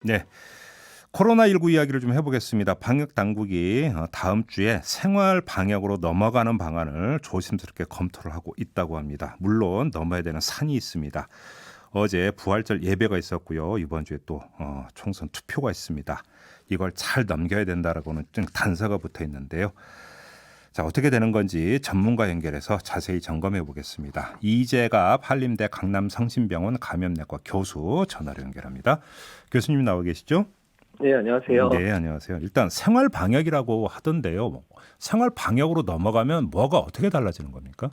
네. 코로나19 이야기를 좀 해보겠습니다. 방역 당국이 다음 주에 생활 방역으로 넘어가는 방안을 조심스럽게 검토를 하고 있다고 합니다. 물론 넘어야 되는 산이 있습니다. 어제 부활절 예배가 있었고요. 이번 주에 또 총선 투표가 있습니다. 이걸 잘 넘겨야 된다라고는 좀 단서가 붙어 있는데요. 자, 어떻게 되는 건지 전문가 연결해서 자세히 점검해 보겠습니다. 이재갑 한림대 강남성심병원 감염내과 교수 전화로 연결합니다. 교수님 나와 계시죠? 네, 안녕하세요. 네, 안녕하세요. 일단 생활 방역이라고 하던데요. 생활 방역으로 넘어가면 뭐가 어떻게 달라지는 겁니까?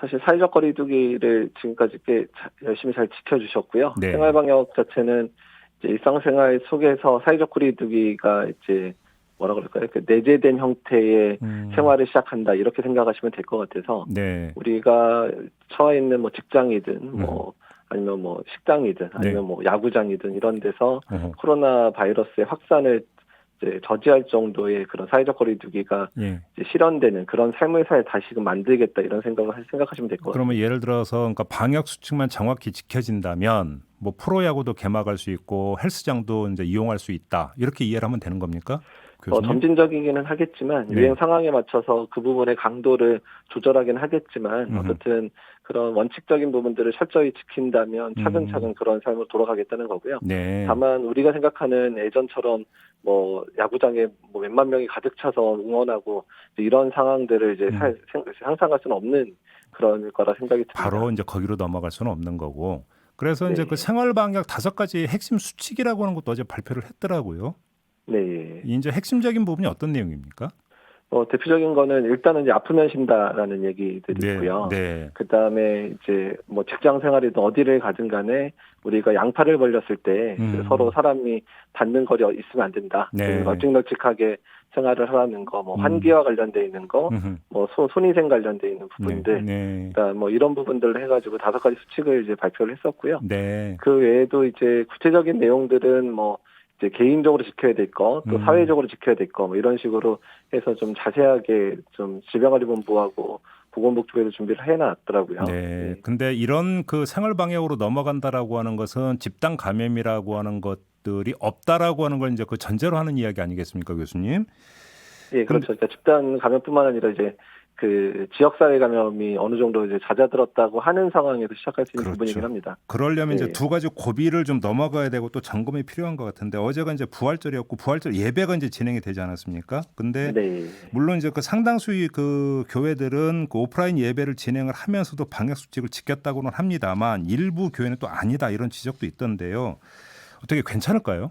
사실 사회적 거리두기를 지금까지 꽤 열심히 잘 지켜주셨고요. 생활 네. 방역 자체는 이제 일상생활 속에서 사회적 거리두기가 이제 뭐라 그럴까요? 그 내재된 형태의 음, 생활을 시작한다 이렇게 생각하시면 될 것 같아서 네. 우리가 처해 있는 뭐 직장이든 음, 뭐 아니면 뭐 식당이든 네. 아니면 뭐 야구장이든 이런 데서 어허, 코로나 바이러스의 확산을 이제 저지할 정도의 그런 사회적 거리두기가 예. 이제 실현되는 그런 삶의 살 다시금 만들겠다 이런 생각하시면 될 것 그러면 같습니다. 예를 들어서 그러니까 방역 수칙만 정확히 지켜진다면 뭐 프로야구도 개막할 수 있고 헬스장도 이제 이용할 수 있다. 이렇게 이해를 하면 되는 겁니까? 교수님? 점진적이기는 하겠지만 유행 네. 상황에 맞춰서 그 부분의 강도를 조절하긴 하겠지만 음흠. 어쨌든 그런 원칙적인 부분들을 철저히 지킨다면 음, 차근차근 그런 삶으로 돌아가겠다는 거고요. 네. 다만 우리가 생각하는 예전처럼 뭐 야구장에 뭐 몇만 명이 가득 차서 응원하고 이런 상황들을 이제 음. 상상할 수는 없는 그런 거라 생각이 바로 듭니다. 이제 거기로 넘어갈 수는 없는 거고. 그래서 이제 그 네. 생활 방역 다섯 가지 핵심 수칙이라고 하는 것도 어제 발표를 했더라고요. 네. 이제 핵심적인 부분이 어떤 내용입니까? 대표적인 거는 일단은 이제 아프면 쉰다라는 얘기들이 네, 있고요. 네. 그 다음에 이제 뭐 직장 생활이든 어디를 가든 간에 우리가 양팔을 벌렸을 때 그 서로 음, 사람이 닿는 거리 있으면 안 된다. 좀 네. 널찍널찍하게 생활을 하라는 거, 뭐 음, 환기와 관련돼 있는 거, 음흠. 뭐 손위생 관련돼 있는 네, 부분들, 네, 그러니까 뭐 이런 부분들을 해가지고 다섯 가지 수칙을 이제 발표를 했었고요. 네. 그 외에도 이제 구체적인 내용들은 뭐 이제 개인적으로 지켜야 될 거, 또 음, 사회적으로 지켜야 될 거, 뭐 이런 식으로 해서 좀 자세하게 좀 질병관리본부하고 보건복지부에서 준비를 해놨더라고요. 네. 예. 근데 이런 그 생활 방역으로 넘어간다라고 하는 것은 집단 감염이라고 하는 것들이 없다라고 하는 걸 이제 그 전제로 하는 이야기 아니겠습니까, 교수님? 예, 근데 그렇죠. 그러니까 집단 감염뿐만 아니라 이제 그 지역사회 감염이 어느 정도 이제 잦아들었다고 하는 상황에서 시작할 수 있는 부분이긴 그렇죠. 합니다. 그러려면 이제 예. 두 가지 고비를 좀 넘어가야 되고 또 점검이 필요한 것 같은데 어제가 이제 부활절이었고 부활절 예배가 이제 진행이 되지 않았습니까? 근데 네. 물론 이제 그 상당수의 그 교회들은 그 오프라인 예배를 진행을 하면서도 방역 수칙을 지켰다고는 합니다만 일부 교회는 또 아니다 이런 지적도 있던데요. 어떻게 괜찮을까요?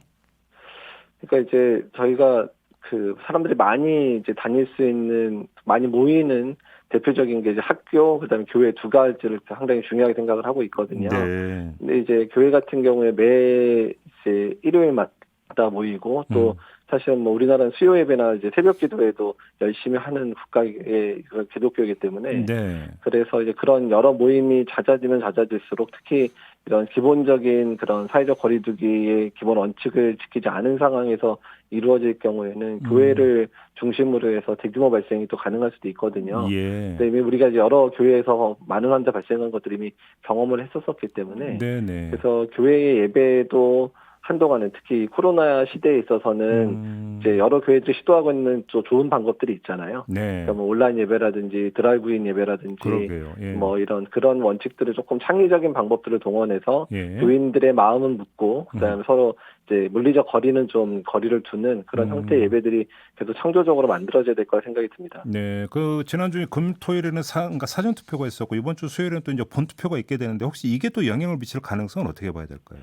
그러니까 이제 저희가 그 사람들이 많이 이제 다닐 수 있는 많이 모이는 대표적인 게 이제 학교 그다음에 교회 두 가지를 상당히 중요하게 생각을 하고 있거든요. 네. 근데 이제 교회 같은 경우에 매 이제 일요일마다 모이고 또 음. 사실은 뭐 우리나라는 수요 예배나 이제 새벽 기도회도 열심히 하는 국가의 그런 기독교이기 때문에 네. 그래서 이제 그런 여러 모임이 잦아지면 잦아질수록 특히 이런 기본적인 그런 사회적 거리두기의 기본 원칙을 지키지 않은 상황에서 이루어질 경우에는 음. 교회를 중심으로 해서 대규모 발생이 또 가능할 수도 있거든요. 예. 근데 이미 우리가 이제 여러 교회에서 많은 환자 발생한 것들을 이미 경험을 했었었기 때문에 네네. 그래서 교회의 예배도 한동안은 특히 코로나 시대에 있어서는 이제 음. 여러 교회들이 시도하고 있는 또 좋은 방법들이 있잖아요. 그러니까 네. 뭐 온라인 예배라든지 드라이브인 예배라든지 그러게요. 예. 뭐 이런 그런 원칙들을 조금 창의적인 방법들을 동원해서 예. 교인들의 마음은 묻고 음. 그다음에 서로 이제 물리적 거리는 좀 거리를 두는 그런 형태의 음. 예배들이 계속 창조적으로 만들어져야 될 거라 생각이 듭니다. 네, 그 지난주에 금토일에는 그러니까 사전 투표가 있었고 이번 주 수요일에는 또 이제 본 투표가 있게 되는데 혹시 이게 또 영향을 미칠 가능성은 어떻게 봐야 될까요?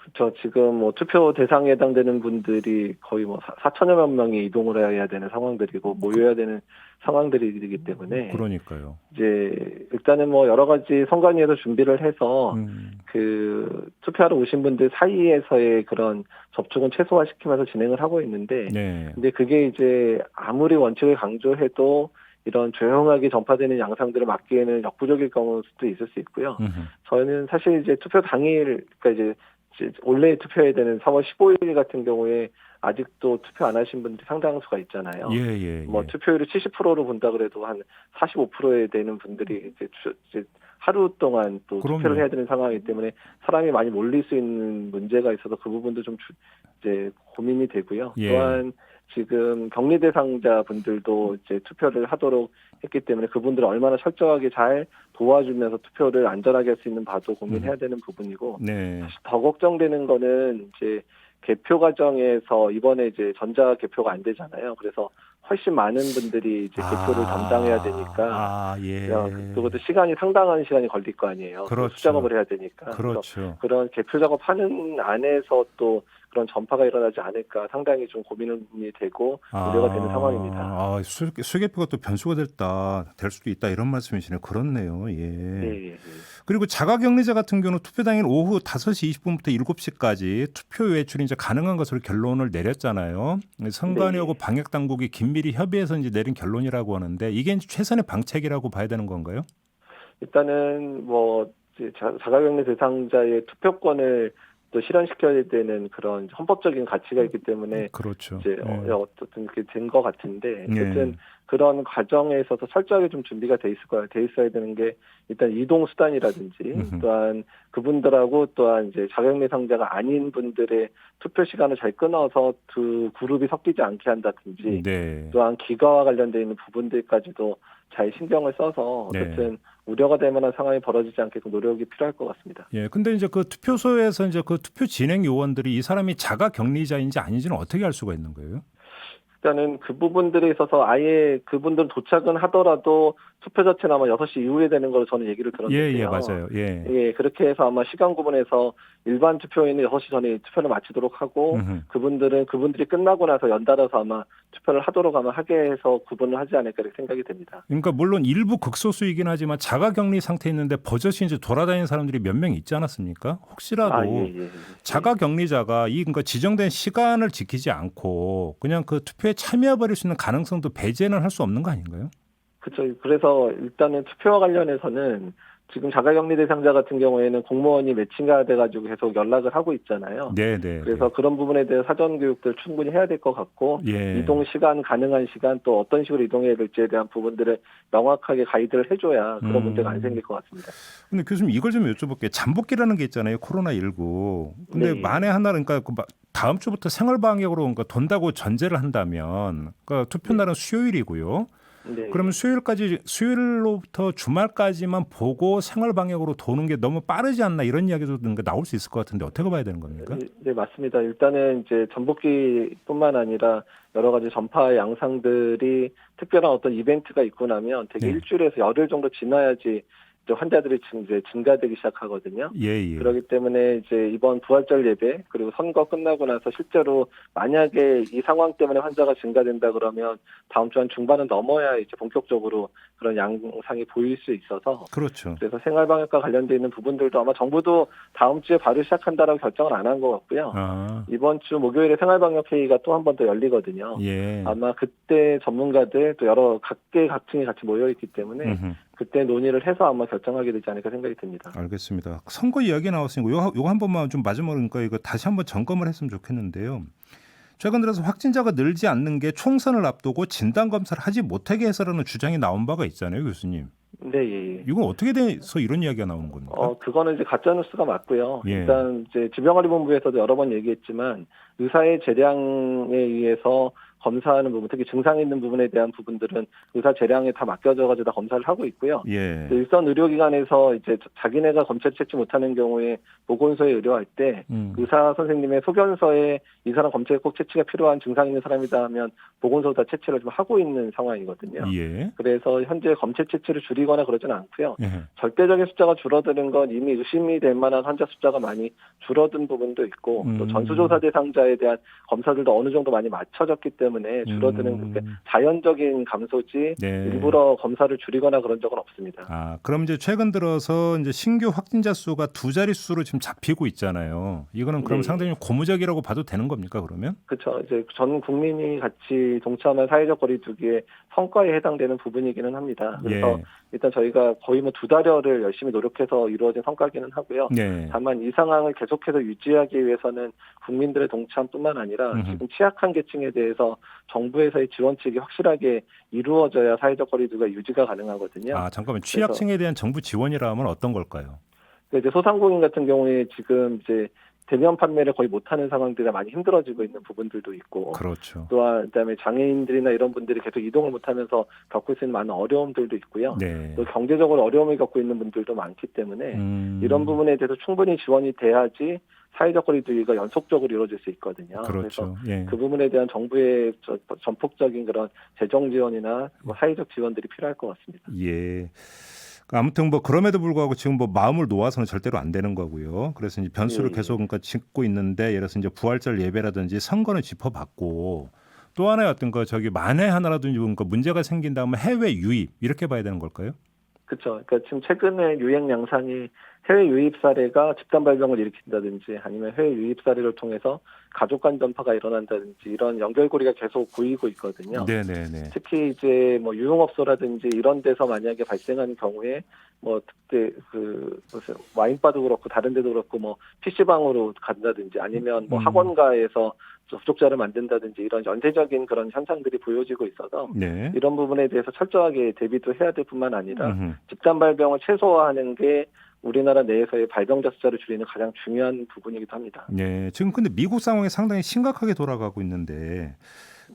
그렇죠. 지금 뭐 투표 대상에 해당되는 분들이 거의 뭐 4천여 명이 이동을 해야 되는 상황들이고 그, 모여야 되는 상황들이기 때문에 그러니까요. 이제 일단은 뭐 여러 가지 선관위에서 준비를 해서 음, 그 투표하러 오신 분들 사이에서의 그런 접촉은 최소화시키면서 진행을 하고 있는데 네, 근데 그게 이제 아무리 원칙을 강조해도 이런 조용하게 전파되는 양상들을 막기에는 역부족일 경우도 있을 수 있고요. 음, 저희는 사실 이제 투표 당일 그러니까 이제 원래 투표해야 되는 3월 15일 같은 경우에 아직도 투표 안 하신 분들이 상당수가 예, 있잖아요. 예, 뭐 예. 투표율이 70%로 본다 그래도 한 45%에 되는 분들이 이제 하루 동안 또 그럼요. 투표를 해야 되는 상황이기 때문에 사람이 많이 몰릴 수 있는 문제가 있어서 그 부분도 좀 이제 고민이 되고요. 예. 또한 지금 격리 대상자 분들도 이제 투표를 하도록 했기 때문에 그분들을 얼마나 철저하게 잘 도와주면서 투표를 안전하게 할 수 있는 바도 고민해야 되는 부분이고, 네. 사실 더 걱정되는 거는 이제 개표 과정에서 이번에 이제 전자 개표가 안 되잖아요. 그래서 훨씬 많은 분들이 이제 개표를 담당해야 되니까, 예. 그것도 상당한 시간이 걸릴 거 아니에요. 그렇죠. 수작업을 해야 되니까. 그래서 그렇죠. 그런 개표 작업하는 안에서 또 그런 전파가 일어나지 않을까 상당히 좀 고민이 되고 우려가 되는 상황입니다. 수개표가 또 변수가 될 수도 있다 이런 말씀이시네요. 그렇네요. 예. 예, 예. 그리고 자가격리자 같은 경우는 투표 당일 오후 5시 20분부터 7시까지 투표 외출이 이제 가능한 것으로 결론을 내렸잖아요. 선관위하고 네. 방역 당국이 긴밀히 협의해서 이제 내린 결론이라고 하는데 이게 이제 최선의 방책이라고 봐야 되는 건가요? 일단은 뭐 이제 자가격리 대상자의 투표권을 또 실현시켜야 되는 그런 헌법적인 가치가 있기 때문에 그렇죠. 이제 어쨌든 이렇게 된 것 같은데, 예. 어쨌든 그런 과정에 있어서 철저하게 좀 준비가 돼 있어야 되는 게 일단 이동 수단이라든지 또한 그분들하고 또한 이제 자가격리 상자가 아닌 분들의 투표 시간을 잘 끊어서 두 그룹이 섞이지 않게 한다든지, 네. 또한 기가와 관련돼 있는 부분들까지도 잘 신경을 써서 어쨌든 네. 우려가 될 만한 상황이 벌어지지 않게끔 노력이 필요할 것 같습니다. 예. 근데 이제 그 투표소에서 이제 그 투표 진행 요원들이 이 사람이 자가격리자인지 아닌지는 어떻게 알 수가 있는 거예요? 일단은 그 부분들에 있어서 아예 그분들 도착은 하더라도 투표 자체는 아마 6시 이후에 되는 걸로 저는 얘기를 들었는데요. 예, 맞아요. 예. 예, 그렇게 해서 아마 시간 구분해서 일반 투표인은 6시 전에 투표를 마치도록 하고, 그분들이 끝나고 나서 연달아서 아마 투표를 하도록 아마 하게 해서 구분을 하지 않을까 이렇게 생각이 됩니다. 그러니까 물론 일부 극소수이긴 하지만 자가격리 상태에 있는데 버젓이 이제 돌아다니는 사람들이 몇 명 있지 않았습니까? 혹시라도 예. 자가격리자가 그러니까 지정된 시간을 지키지 않고 그냥 그 투표에 참여해버릴 수 있는 가능성도 배제는 할 수 없는 거 아닌가요? 그렇죠. 그래서 일단은 투표와 관련해서는 지금 자가격리 대상자 같은 경우에는 공무원이 매칭가 돼가지고 계속 연락을 하고 있잖아요. 네. 그래서 그런 부분에 대해 사전 교육들 충분히 해야 될 것 같고, 예. 이동 시간, 가능한 시간, 또 어떤 식으로 이동해야 될지에 대한 부분들을 명확하게 가이드를 해줘야 그런 문제가 안 생길 것 같습니다. 근데 교수님 이걸 좀 여쭤볼게요. 잠복기라는 게 있잖아요. 코로나19. 근데 네. 만에 하나 그러니까 다음 주부터 생활방역으로 그러니까 돈다고 전제를 한다면 그러니까 투표 날은 수요일이고요. 네. 그러면 수요일로부터 주말까지만 보고 생활방역으로 도는 게 너무 빠르지 않나 이런 이야기도 나올 수 있을 것 같은데 어떻게 봐야 되는 겁니까? 네, 맞습니다. 일단은 이제 전복기뿐만 아니라 여러 가지 전파 양상들이 특별한 어떤 이벤트가 있고 나면 되게 네. 일주일에서 열흘 정도 지나야지 이제 환자들이 이제 증가되기 시작하거든요. 예. 그렇기 때문에 이제 이번 부활절 예배 그리고 선거 끝나고 나서 실제로 만약에 이 상황 때문에 환자가 증가된다 그러면 다음 주 한 중반은 넘어야 이제 본격적으로 그런 양상이 보일 수 있어서, 그렇죠. 그래서 생활방역과 관련돼 있는 부분들도 아마 정부도 다음 주에 바로 시작한다라고 결정을 안 한 것 같고요. 이번 주 목요일에 생활방역 회의가 또 한 번 더 열리거든요. 예. 아마 그때 전문가들 또 여러 각계각층이 같이 모여 있기 때문에 그때 논의를 해서 아마 결정하게 되지 않을까 생각이 듭니다. 알겠습니다. 선거 이야기 나왔으니까 요거 한 번만 좀 마지막으로 이거 다시 한번 점검을 했으면 좋겠는데요. 최근 들어서 확진자가 늘지 않는 게 총선을 앞두고 진단 검사를 하지 못하게 해서라는 주장이 나온 바가 있잖아요, 교수님. 네, 예. 이건 어떻게 돼서 이런 이야기가 나오는 겁니까? 그거는 이제 가짜 뉴스가 맞고요. 예. 일단 이제 질병관리본부에서도 여러 번 얘기했지만 의사의 재량에 의해서 검사하는 부분, 특히 증상이 있는 부분에 대한 부분들은 의사 재량에 다 맡겨져가지고 다 검사를 하고 있고요. 예. 일선 의료기관에서 이제 자기네가 검체를 채취 못하는 경우에 보건소에 의뢰할 때 의사 선생님의 소견서에 이 사람 검체에 꼭 채취가 필요한 증상 있는 사람이다 하면 보건소 다 채취를 좀 하고 있는 상황이거든요. 예. 그래서 현재 검체 채취를 줄이거나 그러지는 않고요. 예. 절대적인 숫자가 줄어드는 건 이미 의심이 될 만한 환자 숫자가 많이 줄어든 부분도 있고, 또 전수조사 대상자에 대한 검사들도 어느 정도 많이 맞춰졌기 때문에 줄어드는 그게 자연적인 감소지 네. 일부러 검사를 줄이거나 그런 적은 없습니다. 그럼 이제 최근 들어서 이제 신규 확진자 수가 두 자릿수로 지금 잡히고 있잖아요. 이거는 그럼 네. 상당히 고무적이라고 봐도 되는 겁니까, 그러면? 그렇죠. 이제 전 국민이 같이 동참한 사회적 거리두기의 성과에 해당되는 부분이기는 합니다. 그래서 일단 저희가 거의 뭐 2달여를 열심히 노력해서 이루어진 성과기는 하고요. 네. 다만 이 상황을 계속해서 유지하기 위해서는 국민들의 동참뿐만 아니라 지금 취약한 계층에 대해서 정부에서의 지원책이 확실하게 이루어져야 사회적 거리두기가 유지가 가능하거든요. 아, 잠깐만. 취약층에 대한 정부 지원이라면 어떤 걸까요? 이제 소상공인 같은 경우에 지금 이제 대면 판매를 거의 못하는 상황들이 많이 힘들어지고 있는 부분들도 있고, 그렇죠. 또한 그다음에 장애인들이나 이런 분들이 계속 이동을 못하면서 겪을 수 있는 많은 어려움들도 있고요. 네. 또 경제적으로 어려움을 겪고 있는 분들도 많기 때문에 이런 부분에 대해서 충분히 지원이 돼야지 사회적 거리두기가 연속적으로 이루어질 수 있거든요. 그렇죠. 그래서 예. 그 부분에 대한 정부의 전폭적인 그런 재정 지원이나 뭐 사회적 지원들이 필요할 것 같습니다. 예. 아무튼 뭐 그럼에도 불구하고 지금 뭐 마음을 놓아서는 절대로 안 되는 거고요. 그래서 이제 변수를 예. 계속 그러니까 짚고 있는데, 예를 들어서 이제 부활절 예배라든지 선거는 짚어봤고, 또 하나의 어떤 거 저기 만에 하나라든지 뭔가 문제가 생긴다면 해외 유입 이렇게 봐야 되는 걸까요? 그렇죠. 그러니까 지금 최근에 유행 양상이 해외 유입 사례가 집단 발병을 일으킨다든지 아니면 해외 유입 사례를 통해서 가족 간 전파가 일어난다든지 이런 연결고리가 계속 보이고 있거든요. 네네네. 특히 이제 뭐 유흥업소라든지 이런 데서 만약에 발생하는 경우에 뭐 그때 그 무슨 와인바도 그렇고 다른 데도 그렇고 뭐 PC방으로 간다든지 아니면 뭐 학원가에서 접촉자를 만든다든지 이런 연쇄적인 그런 현상들이 보여지고 있어서 네. 이런 부분에 대해서 철저하게 대비도 해야 될 뿐만 아니라 음흠. 집단 발병을 최소화하는 게 우리나라 내에서의 발병자 숫자를 줄이는 가장 중요한 부분이기도 합니다. 네. 지금 근데 미국 상황이 상당히 심각하게 돌아가고 있는데,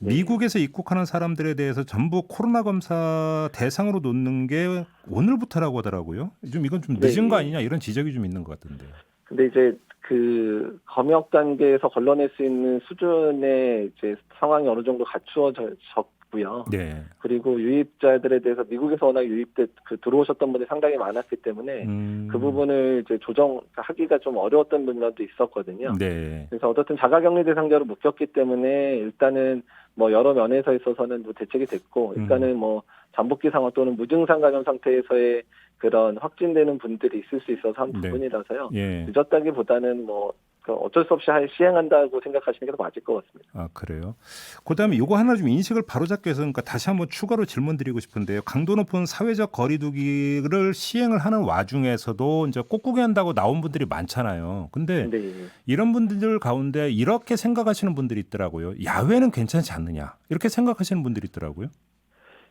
미국에서 입국하는 사람들에 대해서 전부 코로나 검사 대상으로 놓는 게 오늘부터라고 하더라고요. 좀 이건 좀 늦은 거 아니냐 이런 지적이 좀 있는 것 같은데. 근데 이제 그 검역 단계에서 걸러낼 수 있는 수준의 이제 상황이 어느 정도 갖추어졌고요. 네. 그리고 유입자들에 대해서 미국에서 워낙 들어오셨던 분이 상당히 많았기 때문에 그 부분을 이제 조정하기가 좀 어려웠던 부분도 있었거든요. 네. 그래서 어떻든 자가격리 대상자로 묶였기 때문에 일단은 뭐 여러 면에서 있어서는 뭐 대책이 됐고, 일단은 뭐 잠복기 상황 또는 무증상 감염 상태에서의 그런 확진되는 분들이 있을 수 있어서 한 네. 부분이라서요. 예. 늦었다기보다는 뭐 어쩔 수 없이 시행한다고 생각하시는 게 더 맞을 것 같습니다. 아, 그래요? 그다음에 이거 하나 좀 인식을 바로잡기 위해서 그러니까 다시 한번 추가로 질문드리고 싶은데요. 강도 높은 사회적 거리두기를 시행을 하는 와중에서도 이제 꾹꾹이 한다고 나온 분들이 많잖아요. 근데 네. 이런 분들 가운데 이렇게 생각하시는 분들이 있더라고요. 야외는 괜찮지 않느냐 이렇게 생각하시는 분들이 있더라고요.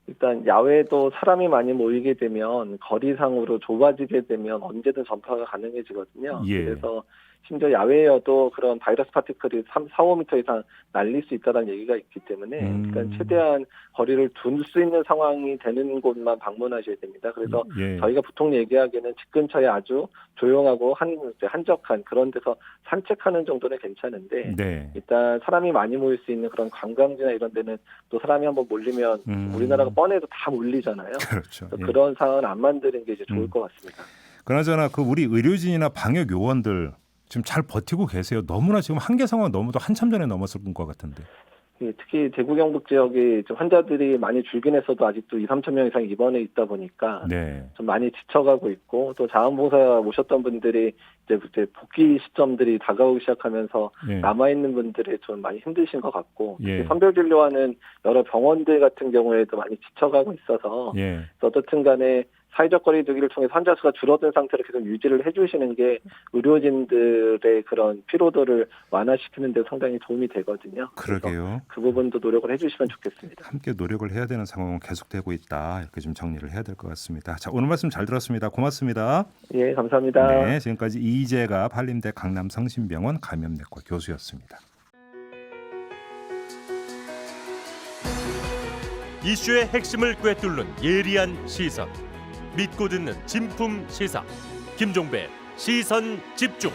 일단 야외도 사람이 많이 모이게 되면 거리상으로 좁아지게 되면 언제든 전파가 가능해지거든요. 예. 그래서 심지어 야외여도 그런 바이러스 파티클이 4-5m 이상 날릴 수 있다는 얘기가 있기 때문에 그러니까 최대한 거리를 둘 수 있는 상황이 되는 곳만 방문하셔야 됩니다. 그래서 예. 저희가 보통 얘기하기에는 집 근처에 아주 조용하고 한적한 그런 데서 산책하는 정도는 괜찮은데 네. 일단 사람이 많이 모일 수 있는 그런 관광지나 이런 데는 또 사람이 한번 몰리면 우리나라가 뻔해도 다 몰리잖아요. 그렇죠. 예. 그런 상황을 안 만드는 게 이제 좋을 것 같습니다. 그나저나 그 우리 의료진이나 방역 요원들 지금 잘 버티고 계세요. 너무나 지금 한계 상황 너무도 한참 전에 넘었을 것 같은데. 특히 대구 경북 지역에 좀 환자들이 많이 줄긴 했어도 아직도 2-3천 명 이상 입원해 있다 보니까 네. 좀 많이 지쳐가고 있고, 또 자원봉사 오셨던 분들이 이제 복귀 시점들이 다가오기 시작하면서 예. 남아있는 분들이 좀 많이 힘드신 것 같고, 예. 선별 진료하는 여러 병원들 같은 경우에도 많이 지쳐가고 있어서 예. 어떻든 간에 사회적 거리두기를 통해서 환자 수가 줄어든 상태를 계속 유지를 해주시는 게 의료진들의 그런 피로도를 완화시키는 데 상당히 도움이 되거든요. 그러게요. 그 부분도 노력을 해주시면 좋겠습니다. 함께 노력을 해야 되는 상황은 계속되고 있다. 이렇게 좀 정리를 해야 될 것 같습니다. 자, 오늘 말씀 잘 들었습니다. 고맙습니다. 예, 감사합니다. 네, 지금까지 이재가 한림대 강남성심병원 감염내과 교수였습니다. 이슈의 핵심을 꿰뚫는 예리한 시선, 믿고 듣는 진품 시사 김종배 시선 집중.